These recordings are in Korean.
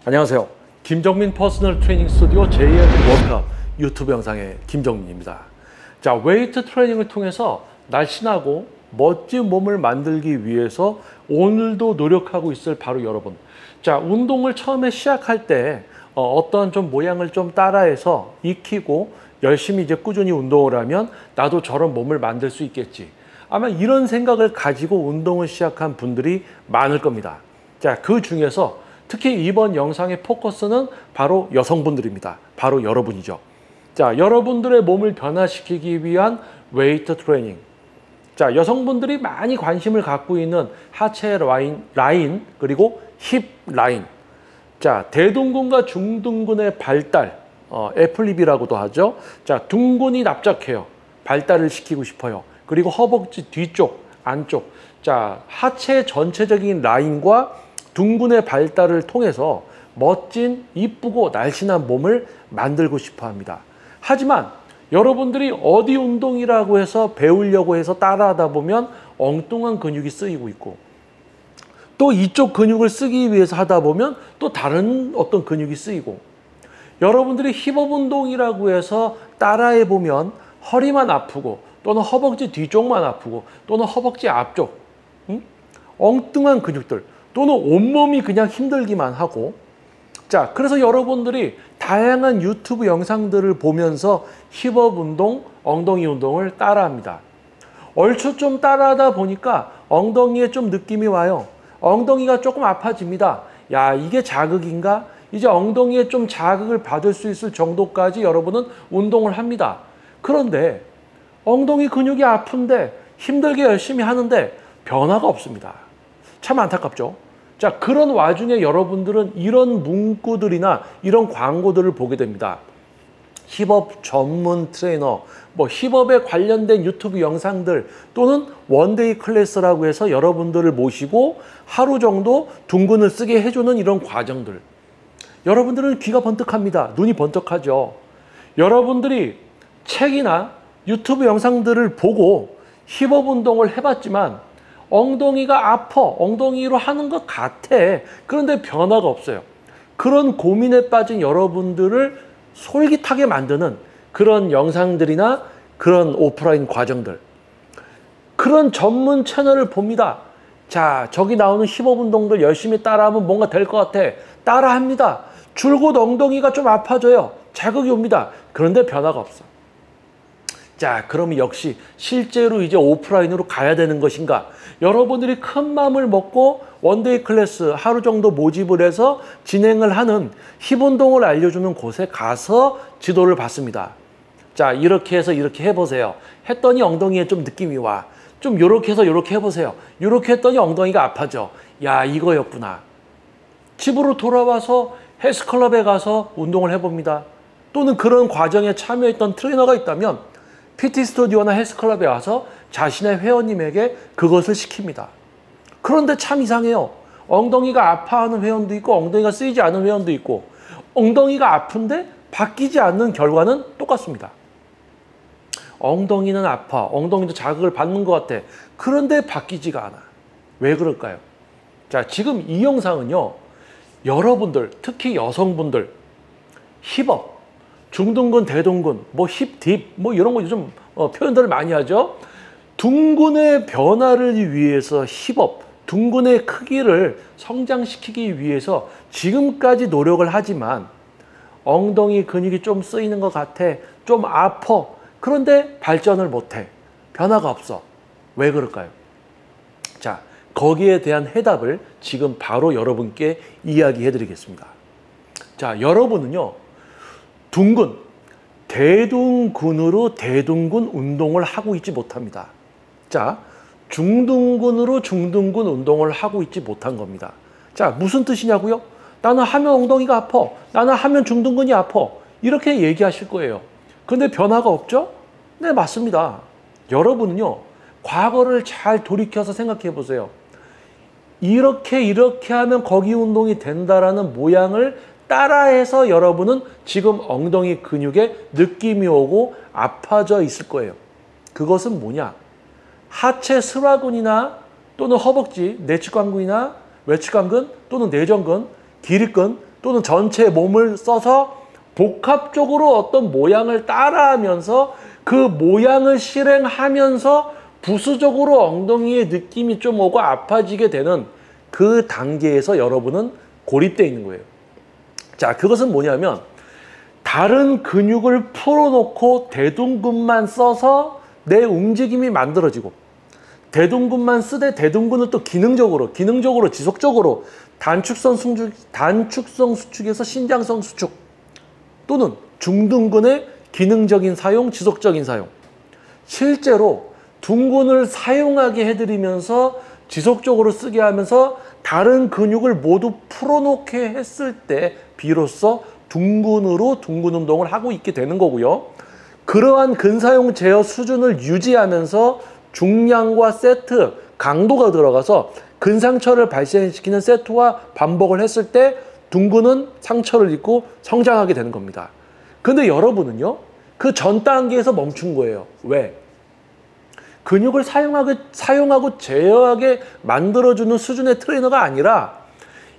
안녕하세요. 김정민 퍼스널 트레이닝 스튜디오 JM 워크업 유튜브 영상의 김정민입니다. 자, 웨이트 트레이닝을 통해서 날씬하고 멋진 몸을 만들기 위해서 오늘도 노력하고 있을 바로 여러분. 자, 운동을 처음에 시작할 때 어떤 좀 모양을 좀 따라해서 익히고 열심히 이제 꾸준히 운동을 하면 나도 저런 몸을 만들 수 있겠지. 아마 이런 생각을 가지고 운동을 시작한 분들이 많을 겁니다. 자, 그 중에서 특히 이번 영상의 포커스는 바로 여성분들입니다. 바로 여러분이죠. 자, 여러분들의 몸을 변화시키기 위한 웨이트 트레이닝. 자, 여성분들이 많이 관심을 갖고 있는 하체 라인 그리고 힙 라인. 자, 대둔근과 중둔근의 발달, 애플립이라고도 하죠. 자, 둔근이 납작해요. 발달을 시키고 싶어요. 그리고 허벅지 뒤쪽, 안쪽. 자, 하체 전체적인 라인과 둔근의 발달을 통해서 멋진, 이쁘고 날씬한 몸을 만들고 싶어 합니다. 하지만 여러분들이 어디 운동이라고 해서 배우려고 해서 따라하다 보면 엉뚱한 근육이 쓰이고 있고, 또 이쪽 근육을 쓰기 위해서 하다 보면 또 다른 어떤 근육이 쓰이고, 여러분들이 힙업 운동이라고 해서 따라해 보면 허리만 아프고 또는 허벅지 뒤쪽만 아프고 또는 허벅지 앞쪽, 엉뚱한 근육들 또는 온몸이 그냥 힘들기만 하고, 자, 그래서 여러분들이 다양한 유튜브 영상들을 보면서 힙업 운동, 엉덩이 운동을 따라합니다. 얼추 좀 따라하다 보니까 엉덩이에 좀 느낌이 와요. 엉덩이가 조금 아파집니다. 야, 이게 자극인가? 이제 엉덩이에 좀 자극을 받을 수 있을 정도까지 여러분은 운동을 합니다. 그런데 엉덩이 근육이 아픈데 힘들게 열심히 하는데 변화가 없습니다. 참 안타깝죠. 자, 그런 와중에 여러분들은 이런 문구들이나 이런 광고들을 보게 됩니다. 힙업 전문 트레이너, 뭐 힙업에 관련된 유튜브 영상들 또는 원데이 클래스라고 해서 여러분들을 모시고 하루 정도 둔근을 쓰게 해주는 이런 과정들. 여러분들은 귀가 번뜩합니다. 눈이 번뜩하죠. 여러분들이 책이나 유튜브 영상들을 보고 힙업 운동을 해봤지만 엉덩이가 아파, 엉덩이로 하는 것 같아. 그런데 변화가 없어요. 그런 고민에 빠진 여러분들을 솔깃하게 만드는 그런 영상들이나 그런 오프라인 과정들, 그런 전문 채널을 봅니다. 자, 저기 나오는 힙업 운동들 열심히 따라하면 뭔가 될 것 같아. 따라합니다. 줄곧 엉덩이가 좀 아파져요. 자극이 옵니다. 그런데 변화가 없어. 자, 그럼 역시 실제로 이제 오프라인으로 가야 되는 것인가? 여러분들이 큰 마음을 먹고 원데이 클래스 하루 정도 모집을 해서 진행을 하는 힙 운동을 알려주는 곳에 가서 지도를 받습니다. 자, 이렇게 해서 이렇게 해보세요. 했더니 엉덩이에 좀 느낌이 와. 좀 이렇게 해서 이렇게 해보세요. 이렇게 했더니 엉덩이가 아파져. 야, 이거였구나. 집으로 돌아와서 헬스클럽에 가서 운동을 해봅니다. 또는 그런 과정에 참여했던 트레이너가 있다면 PT 스튜디오나 헬스클럽에 와서 자신의 회원님에게 그것을 시킵니다. 그런데 참 이상해요. 엉덩이가 아파하는 회원도 있고 엉덩이가 쓰이지 않은 회원도 있고, 엉덩이가 아픈데 바뀌지 않는 결과는 똑같습니다. 엉덩이는 아파, 엉덩이도 자극을 받는 것 같아. 그런데 바뀌지가 않아. 왜 그럴까요? 자, 지금 이 영상은요, 여러분들, 특히 여성분들, 힙업, 중둔근, 대둔근, 뭐 힙딥, 뭐 이런 거 요즘 표현들을 많이 하죠. 둔근의 변화를 위해서 힙업, 둔근의 크기를 성장시키기 위해서 지금까지 노력을 하지만 엉덩이 근육이 좀 쓰이는 것 같아, 좀 아파. 그런데 발전을 못해. 변화가 없어. 왜 그럴까요? 자, 거기에 대한 해답을 지금 바로 여러분께 이야기해 드리겠습니다. 자, 여러분은요, 둔근, 대둔근으로 대둔근 운동을 하고 있지 못합니다. 자, 중둔근으로 중둔근 운동을 하고 있지 못한 겁니다. 자, 무슨 뜻이냐고요? 나는 하면 엉덩이가 아파. 나는 하면 중둔근이 아파. 이렇게 얘기하실 거예요. 그런데 변화가 없죠? 네, 맞습니다. 여러분은요, 과거를 잘 돌이켜서 생각해 보세요. 이렇게 하면 거기 운동이 된다라는 모양을 따라해서 여러분은 지금 엉덩이 근육에 느낌이 오고 아파져 있을 거예요. 그것은 뭐냐? 하체 스와근이나 또는 허벅지, 내측관근이나 외측관근 또는 내전근, 기립근, 또는 전체 몸을 써서 복합적으로 어떤 모양을 따라하면서 그 모양을 실행하면서 부수적으로 엉덩이에 느낌이 좀 오고 아파지게 되는 그 단계에서 여러분은 고립되어 있는 거예요. 자, 그것은 뭐냐면 다른 근육을 풀어놓고 대둔근만 써서 내 움직임이 만들어지고 대둔근만 쓰되 대둔근을 또 기능적으로 지속적으로 단축성 수축에서 신장성 수축 또는 중둔근의 기능적인 사용, 지속적인 사용. 실제로 둔근을 사용하게 해드리면서 지속적으로 쓰게 하면서 다른 근육을 모두 풀어놓게 했을 때 비로소 둔근으로 둔근 운동을 하고 있게 되는 거고요. 그러한 근사용 제어 수준을 유지하면서 중량과 세트, 강도가 들어가서 근상처를 발생시키는 세트와 반복을 했을 때 둔근은 상처를 입고 성장하게 되는 겁니다. 근데 여러분은요, 그 전 단계에서 멈춘 거예요. 왜? 근육을 사용하고 제어하게 만들어주는 수준의 트레이너가 아니라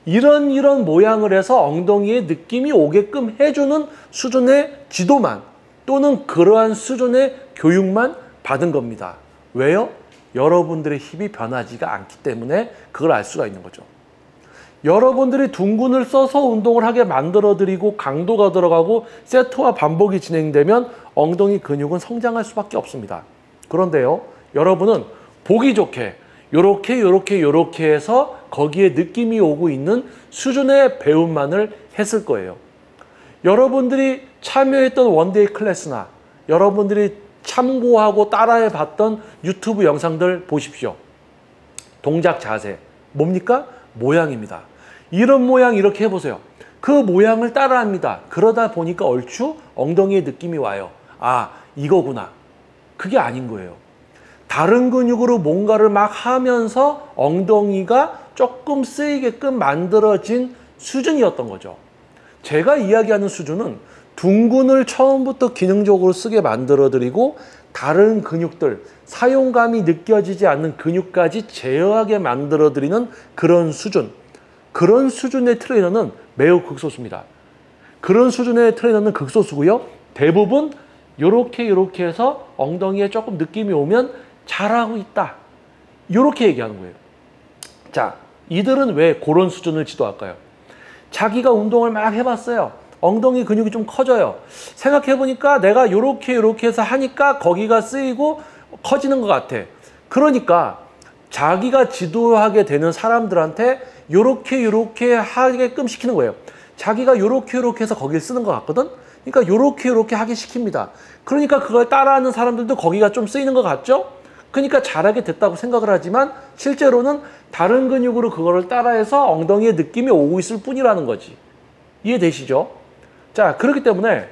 이런 모양을 해서 엉덩이에 느낌이 오게끔 해주는 수준의 지도만 또는 그러한 수준의 교육만 받은 겁니다. 왜요? 여러분들의 힙이 변하지가 않기 때문에 그걸 알 수가 있는 거죠. 여러분들이 둔근을 써서 운동을 하게 만들어드리고 강도가 들어가고 세트와 반복이 진행되면 엉덩이 근육은 성장할 수밖에 없습니다. 그런데요, 여러분은 보기 좋게 요렇게 해서 거기에 느낌이 오고 있는 수준의 배움만을 했을 거예요. 여러분들이 참여했던 원데이 클래스나 여러분들이 참고하고 따라해 봤던 유튜브 영상들 보십시오. 동작 자세 뭡니까? 모양입니다. 이런 모양 이렇게 해보세요. 그 모양을 따라합니다. 그러다 보니까 얼추 엉덩이에 느낌이 와요. 아, 이거구나. 그게 아닌 거예요. 다른 근육으로 뭔가를 막 하면서 엉덩이가 조금 쓰이게끔 만들어진 수준이었던 거죠. 제가 이야기하는 수준은 둔근을 처음부터 기능적으로 쓰게 만들어드리고 다른 근육들, 사용감이 느껴지지 않는 근육까지 제어하게 만들어드리는 그런 수준. 그런 수준의 트레이너는 매우 극소수입니다. 그런 수준의 트레이너는 극소수고요. 대부분 요렇게 해서 엉덩이에 조금 느낌이 오면 잘하고 있다. 요렇게 얘기하는 거예요. 자, 이들은 왜 그런 수준을 지도할까요? 자기가 운동을 막 해봤어요. 엉덩이 근육이 좀 커져요. 생각해보니까 내가 요렇게 해서 하니까 거기가 쓰이고 커지는 것 같아. 그러니까 자기가 지도하게 되는 사람들한테 요렇게 하게끔 시키는 거예요. 자기가 요렇게 해서 거기를 쓰는 것 같거든? 그러니까 요렇게 하게 시킵니다. 그러니까 그걸 따라하는 사람들도 거기가 좀 쓰이는 것 같죠? 그러니까 잘하게 됐다고 생각을 하지만 실제로는 다른 근육으로 그거를 따라해서 엉덩이에 느낌이 오고 있을 뿐이라는 거지. 이해되시죠? 자, 그렇기 때문에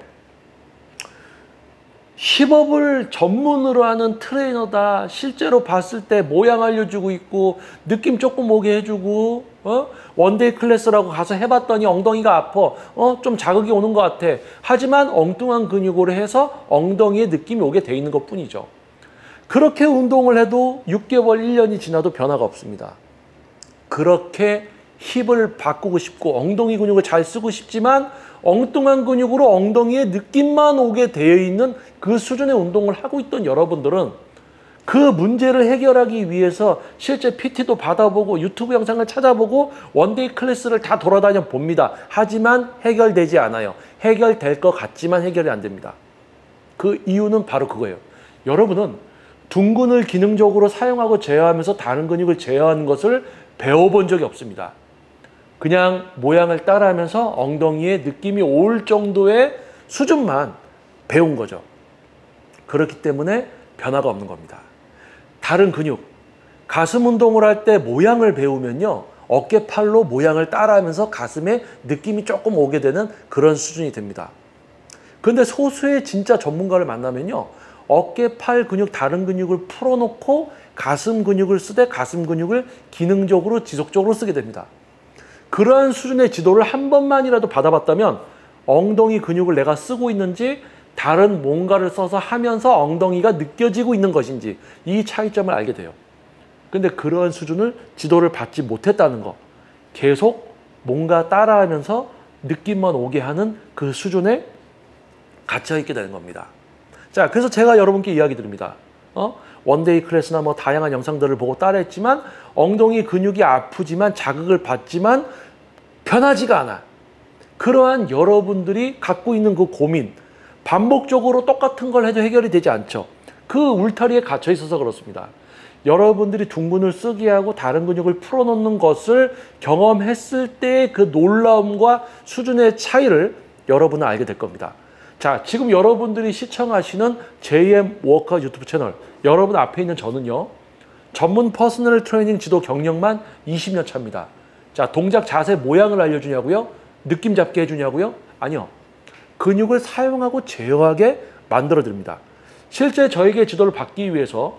힙업을 전문으로 하는 트레이너다. 실제로 봤을 때 모양 알려주고 있고 느낌 조금 오게 해주고 원데이 클래스라고 가서 해봤더니 엉덩이가 아파. 좀 자극이 오는 것 같아. 하지만 엉뚱한 근육으로 해서 엉덩이에 느낌이 오게 돼 있는 것 뿐이죠. 그렇게 운동을 해도 6개월, 1년이 지나도 변화가 없습니다. 그렇게 힙을 바꾸고 싶고 엉덩이 근육을 잘 쓰고 싶지만 엉뚱한 근육으로 엉덩이에 느낌만 오게 되어 있는 그 수준의 운동을 하고 있던 여러분들은 그 문제를 해결하기 위해서 실제 PT도 받아보고 유튜브 영상을 찾아보고 원데이 클래스를 다 돌아다녀 봅니다. 하지만 해결되지 않아요. 해결될 것 같지만 해결이 안 됩니다. 그 이유는 바로 그거예요. 여러분은 둔근을 기능적으로 사용하고 제어하면서 다른 근육을 제어하는 것을 배워본 적이 없습니다. 그냥 모양을 따라하면서 엉덩이에 느낌이 올 정도의 수준만 배운 거죠. 그렇기 때문에 변화가 없는 겁니다. 다른 근육, 가슴 운동을 할 때 모양을 배우면요. 어깨팔로 모양을 따라하면서 가슴에 느낌이 조금 오게 되는 그런 수준이 됩니다. 그런데 소수의 진짜 전문가를 만나면요. 어깨, 팔 근육, 다른 근육을 풀어놓고 가슴 근육을 쓰되 가슴 근육을 기능적으로 지속적으로 쓰게 됩니다. 그러한 수준의 지도를 한 번만이라도 받아봤다면 엉덩이 근육을 내가 쓰고 있는지 다른 뭔가를 써서 하면서 엉덩이가 느껴지고 있는 것인지 이 차이점을 알게 돼요. 근데 그러한 수준을 지도를 받지 못했다는 거, 계속 뭔가 따라하면서 느낌만 오게 하는 그 수준에 갇혀 있게 되는 겁니다. 자, 그래서 제가 여러분께 이야기 드립니다. 원데이 클래스나 뭐 다양한 영상들을 보고 따라했지만 엉덩이 근육이 아프지만 자극을 받지만 편하지가 않아. 그러한 여러분들이 갖고 있는 그 고민, 반복적으로 똑같은 걸 해도 해결이 되지 않죠. 그 울타리에 갇혀 있어서 그렇습니다. 여러분들이 둥근을 쓰게 하고 다른 근육을 풀어놓는 것을 경험했을 때의 그 놀라움과 수준의 차이를 여러분은 알게 될 겁니다. 자, 지금 여러분들이 시청하시는 JM 워커 유튜브 채널, 여러분 앞에 있는 저는요, 전문 퍼스널 트레이닝 지도 경력만 20년 차입니다. 자, 동작 자세 모양을 알려주냐고요? 느낌 잡게 해주냐고요? 아니요. 근육을 사용하고 제어하게 만들어 드립니다. 실제 저에게 지도를 받기 위해서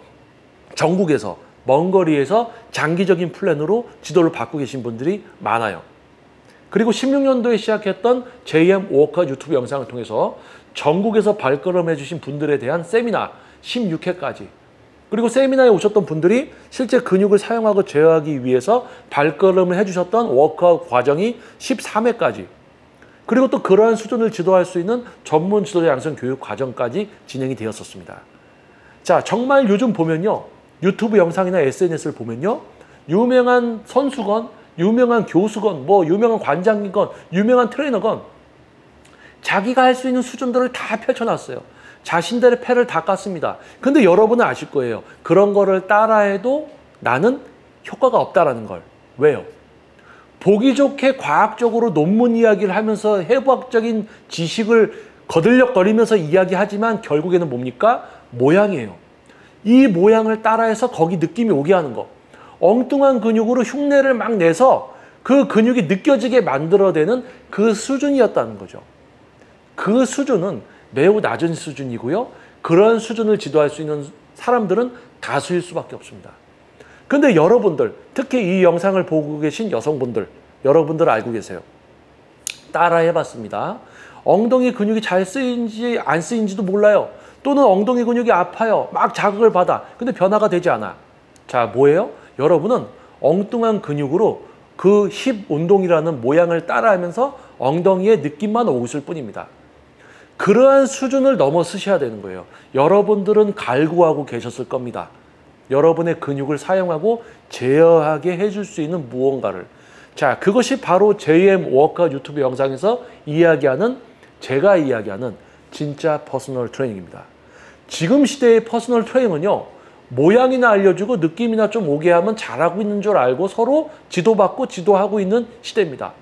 전국에서 먼 거리에서 장기적인 플랜으로 지도를 받고 계신 분들이 많아요. 그리고 16년도에 시작했던 JM 워커 유튜브 영상을 통해서 전국에서 발걸음해 주신 분들에 대한 세미나 16회까지, 그리고 세미나에 오셨던 분들이 실제 근육을 사용하고 제어하기 위해서 발걸음을 해주셨던 워크아웃 과정이 13회까지, 그리고 또 그러한 수준을 지도할 수 있는 전문 지도자 양성 교육 과정까지 진행이 되었었습니다. 자, 정말 요즘 보면요, 유튜브 영상이나 SNS를 보면요, 유명한 선수건, 유명한 교수건, 뭐 유명한 관장이건, 유명한 트레이너건 자기가 할 수 있는 수준들을 다 펼쳐놨어요. 자신들의 패를 다 깠습니다. 근데 여러분은 아실 거예요. 그런 거를 따라해도 나는 효과가 없다라는 걸. 왜요? 보기 좋게 과학적으로 논문 이야기를 하면서 해부학적인 지식을 거들럭거리면서 이야기하지만 결국에는 뭡니까? 모양이에요. 이 모양을 따라해서 거기 느낌이 오게 하는 거. 엉뚱한 근육으로 흉내를 막 내서 그 근육이 느껴지게 만들어내는 그 수준이었다는 거죠. 그 수준은 매우 낮은 수준이고요. 그런 수준을 지도할 수 있는 사람들은 다수일 수밖에 없습니다. 근데 여러분들, 특히 이 영상을 보고 계신 여성분들, 여러분들 알고 계세요. 따라해봤습니다. 엉덩이 근육이 잘 쓰인지 안 쓰인지도 몰라요. 또는 엉덩이 근육이 아파요. 막 자극을 받아. 근데 변화가 되지 않아. 자, 뭐예요? 여러분은 엉뚱한 근육으로 그 힙 운동이라는 모양을 따라하면서 엉덩이에 느낌만 오고 있을 뿐입니다. 그러한 수준을 넘어서셔야 되는 거예요. 여러분들은 갈구하고 계셨을 겁니다. 여러분의 근육을 사용하고 제어하게 해줄 수 있는 무언가를. 자, 그것이 바로 JM 워커 유튜브 영상에서 이야기하는, 제가 이야기하는 진짜 퍼스널 트레이닝입니다. 지금 시대의 퍼스널 트레이닝은요, 모양이나 알려주고 느낌이나 좀 오게 하면 잘하고 있는 줄 알고 서로 지도받고 지도하고 있는 시대입니다.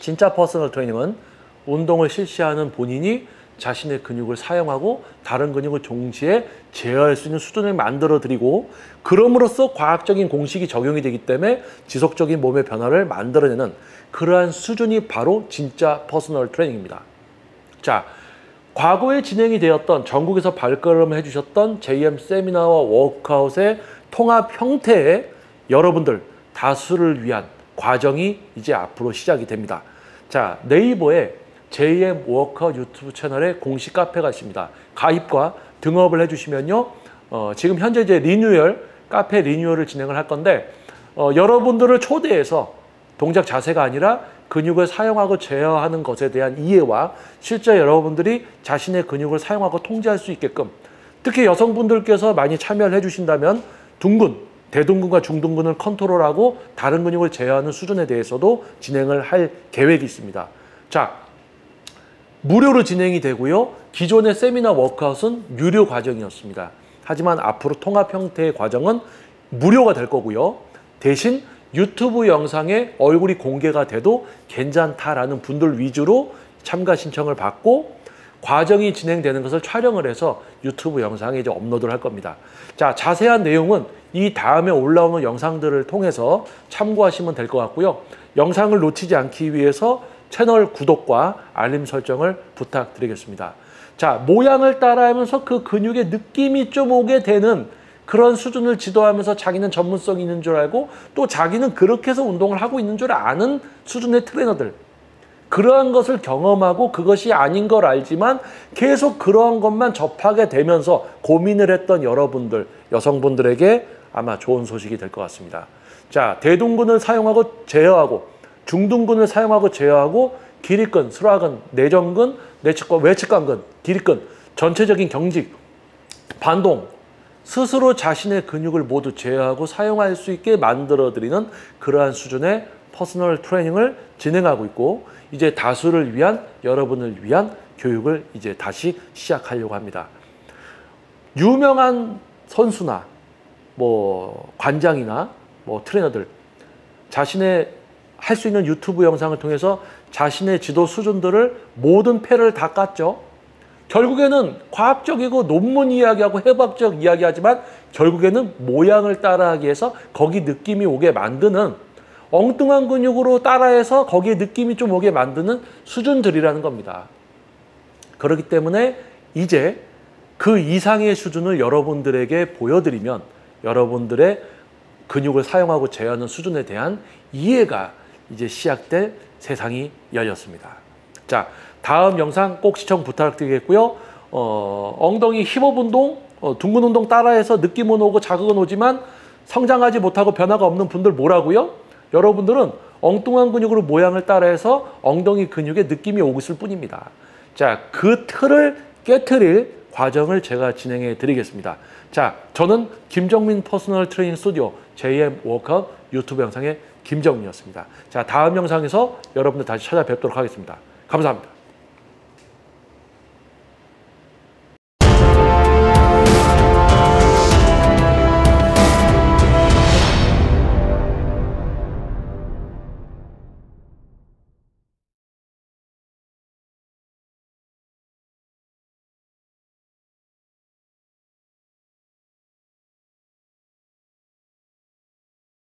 진짜 퍼스널 트레이닝은 운동을 실시하는 본인이 자신의 근육을 사용하고 다른 근육을 동시에 제어할 수 있는 수준을 만들어 드리고, 그럼으로써 과학적인 공식이 적용이 되기 때문에 지속적인 몸의 변화를 만들어내는 그러한 수준이 바로 진짜 퍼스널 트레이닝입니다. 자, 과거에 진행이 되었던, 전국에서 발걸음을 해주셨던 JM 세미나와 워크아웃의 통합 형태의 여러분들 다수를 위한 과정이 이제 앞으로 시작이 됩니다. 자, 네이버에 JM 워커 유튜브 채널에 공식 카페가 있습니다. 가입과 등업을 해주시면요, 지금 현재 이제 리뉴얼, 카페 리뉴얼을 진행을 할 건데, 여러분들을 초대해서 동작 자세가 아니라 근육을 사용하고 제어하는 것에 대한 이해와 실제 여러분들이 자신의 근육을 사용하고 통제할 수 있게끔, 특히 여성분들께서 많이 참여를 해주신다면 둥근, 대둔근과 중둔근을 컨트롤하고 다른 근육을 제어하는 수준에 대해서도 진행을 할 계획이 있습니다. 자, 무료로 진행이 되고요. 기존의 세미나 워크아웃은 유료 과정이었습니다. 하지만 앞으로 통합 형태의 과정은 무료가 될 거고요. 대신 유튜브 영상에 얼굴이 공개가 돼도 괜찮다라는 분들 위주로 참가 신청을 받고 과정이 진행되는 것을 촬영을 해서 유튜브 영상에 이제 업로드를 할 겁니다. 자, 자세한 내용은 이 다음에 올라오는 영상들을 통해서 참고하시면 될 것 같고요. 영상을 놓치지 않기 위해서 채널 구독과 알림 설정을 부탁드리겠습니다. 자, 모양을 따라하면서 그 근육의 느낌이 좀 오게 되는 그런 수준을 지도하면서 자기는 전문성이 있는 줄 알고 또 자기는 그렇게 해서 운동을 하고 있는 줄 아는 수준의 트레이너들, 그러한 것을 경험하고 그것이 아닌 걸 알지만 계속 그러한 것만 접하게 되면서 고민을 했던 여러분들, 여성분들에게 아마 좋은 소식이 될 것 같습니다. 자, 대둔근을 사용하고 제어하고 중둔근을 사용하고 제어하고 기립근, 수라근, 내전근, 내측근, 외측간근, 기립근, 전체적인 경직, 반동, 스스로 자신의 근육을 모두 제어하고 사용할 수 있게 만들어드리는 그러한 수준의 퍼스널 트레이닝을 진행하고 있고, 이제 다수를 위한, 여러분을 위한 교육을 이제 다시 시작하려고 합니다. 유명한 선수나 뭐 관장이나 뭐 트레이너들, 자신의 할 수 있는 유튜브 영상을 통해서 자신의 지도 수준들을 모든 패를 다 깠죠. 결국에는 과학적이고 논문 이야기하고 해박적 이야기하지만 결국에는 모양을 따라하기 위해서 거기 느낌이 오게 만드는, 엉뚱한 근육으로 따라해서 거기에 느낌이 좀 오게 만드는 수준들이라는 겁니다. 그렇기 때문에 이제 그 이상의 수준을 여러분들에게 보여드리면 여러분들의 근육을 사용하고 제어하는 수준에 대한 이해가 이제 시작될 세상이 열렸습니다. 자, 다음 영상 꼭 시청 부탁드리겠고요. 엉덩이 힙업 운동, 둥근 운동 따라해서 느낌은 오고 자극은 오지만 성장하지 못하고 변화가 없는 분들 뭐라고요? 여러분들은 엉뚱한 근육으로 모양을 따라해서 엉덩이 근육에 느낌이 오고 있을 뿐입니다. 자, 그 틀을 깨트릴 과정을 제가 진행해 드리겠습니다. 자, 저는 김정민 퍼스널 트레이닝 스튜디오 JM 워크아웃 유튜브 영상의 김정민이었습니다. 자, 다음 영상에서 여러분들 다시 찾아뵙도록 하겠습니다. 감사합니다.